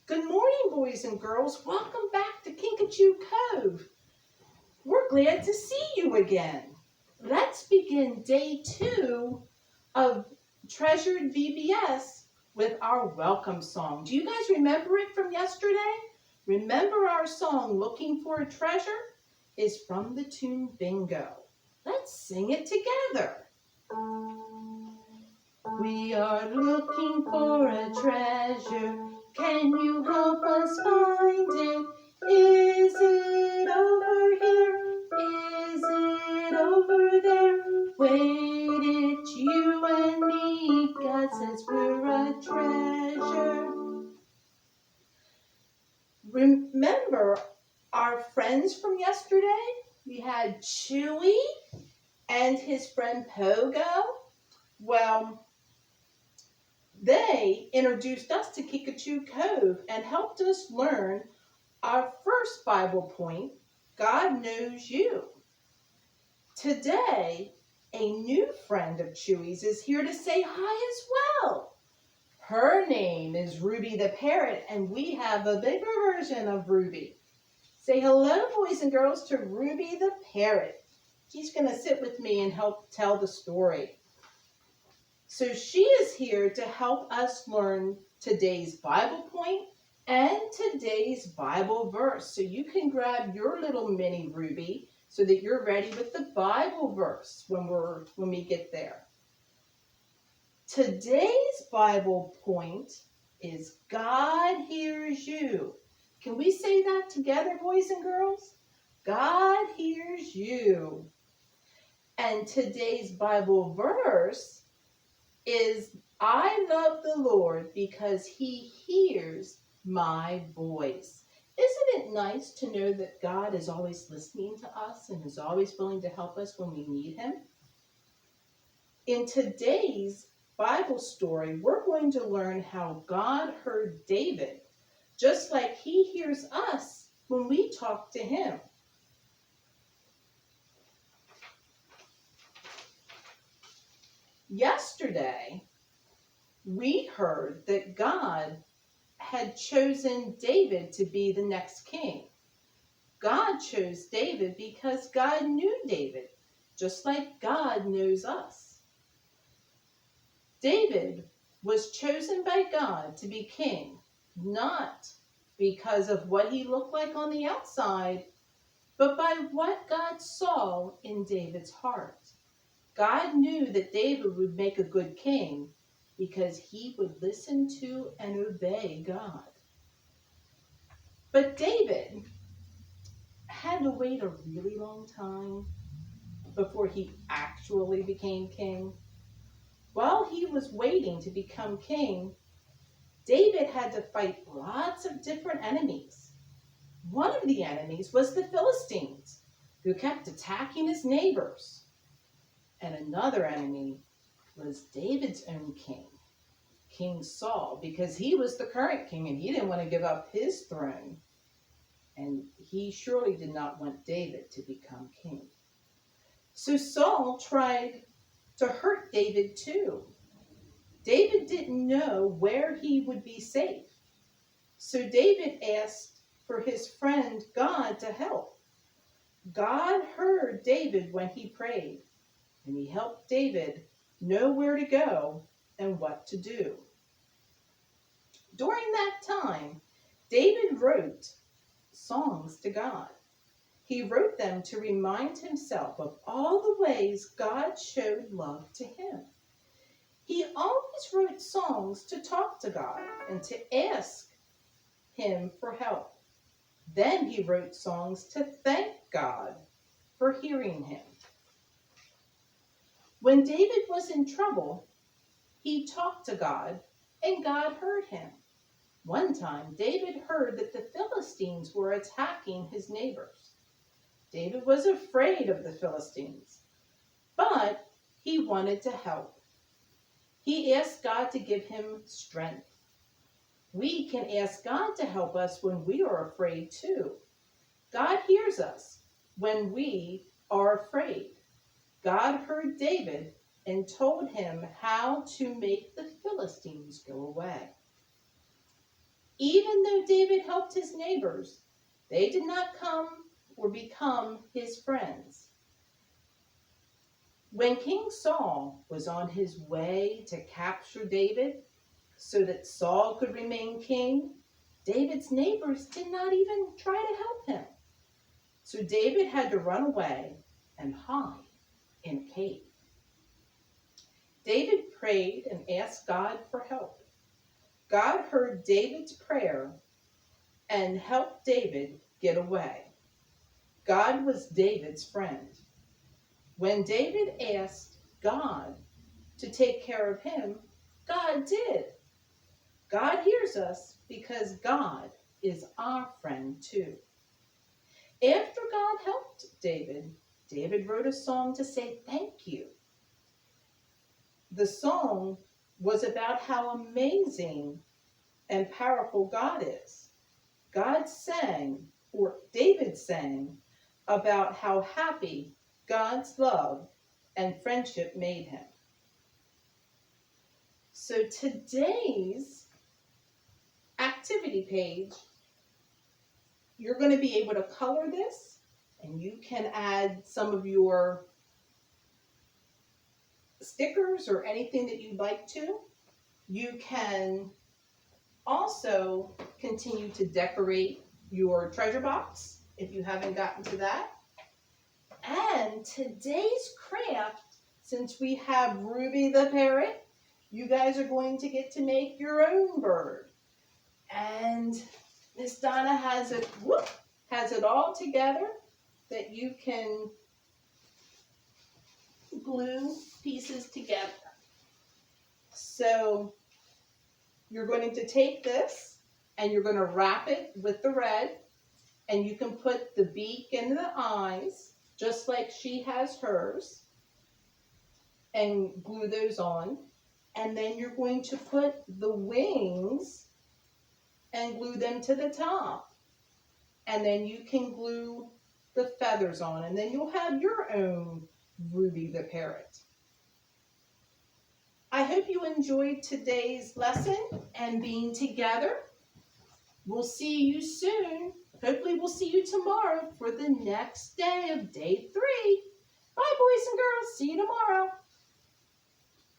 Good morning, boys and girls. Welcome back to Kinkajou Cove. We're glad to see you again. Let's begin day 2 of Treasured VBS with our welcome song. Do you guys remember it from yesterday? Remember our song, Looking for a Treasure, is from the tune Bingo. Let's sing it together. We are looking for a treasure. Can you help us find it? Is it over here? Is it over there? Wait, it's you and me. God says we're a treasure. Remember our friends from yesterday? We had Chewy and his friend Pogo. Well, they introduced us to Kinkajou Cove and helped us learn our first Bible point, God knows you. Today, a new friend of Chewy's is here to say hi as well. Her name is Ruby the Parrot, and we have a bigger version of Ruby. Say hello, boys and girls, to Ruby the Parrot. She's going to sit with me and help tell the story. So she is here to help us learn today's Bible point and today's Bible verse. So you can grab your little mini Ruby so that you're ready with the Bible verse when we get there. Today's Bible point is God hears you. Can we say that together, boys and girls? God hears you. And today's Bible verse is, I love the Lord because he hears my voice. Isn't it nice to know that God is always listening to us and is always willing to help us when we need him? In today's Bible story, we're going to learn how God heard David, just like he hears us when we talk to him. Yesterday, we heard that God had chosen David to be the next king. God chose David because God knew David, just like God knows us. David was chosen by God to be king, not because of what he looked like on the outside, but by what God saw in David's heart. God knew that David would make a good king because he would listen to and obey God. But David had to wait a really long time before he actually became king. While he was waiting to become king, David had to fight lots of different enemies. One of the enemies was the Philistines, who kept attacking his neighbors. And another enemy was David's own king, King Saul, because he was the current king and he didn't want to give up his throne. And he surely did not want David to become king. So Saul tried to hurt David too. David didn't know where he would be safe. So David asked for his friend God to help. God heard David when he prayed, and he helped David know where to go and what to do. During that time, David wrote songs to God. He wrote them to remind himself of all the ways God showed love to him. He always wrote songs to talk to God and to ask him for help. Then he wrote songs to thank God for hearing him. When David was in trouble, he talked to God and God heard him. One time, David heard that the Philistines were attacking his neighbors. David was afraid of the Philistines, but he wanted to help. He asked God to give him strength. We can ask God to help us when we are afraid too. God hears us when we are afraid. God heard David and told him how to make the Philistines go away. Even though David helped his neighbors, they did not come or become his friends. When King Saul was on his way to capture David so that Saul could remain king, David's neighbors did not even try to help him. So David had to run away and hide in a cave. David prayed and asked God for help. God heard David's prayer and helped David get away. God was David's friend. When David asked God to take care of him, God did. God hears us because God is our friend too. After God helped David, David wrote a song to say thank you. The song was about how amazing and powerful God is. David sang about how happy God's love and friendship made him. So today's activity page, you're going to be able to color this, and you can add some of your stickers or anything that you'd like to. You can also continue to decorate your treasure box if you haven't gotten to that. And today's craft, since we have Ruby the parrot, you guys are going to get to make your own bird. And Miss Donna has it all together that you can glue pieces together. So you're going to take this and you're going to wrap it with the red, and you can put the beak and the eyes just like she has hers and glue those on. And then you're going to put the wings and glue them to the top. And then you can glue the feathers on, and then you'll have your own Ruby the parrot. I hope you enjoyed today's lesson and being together. We'll see you soon. Hopefully we'll see you tomorrow for the next day of day 3. Bye, boys and girls. See you tomorrow.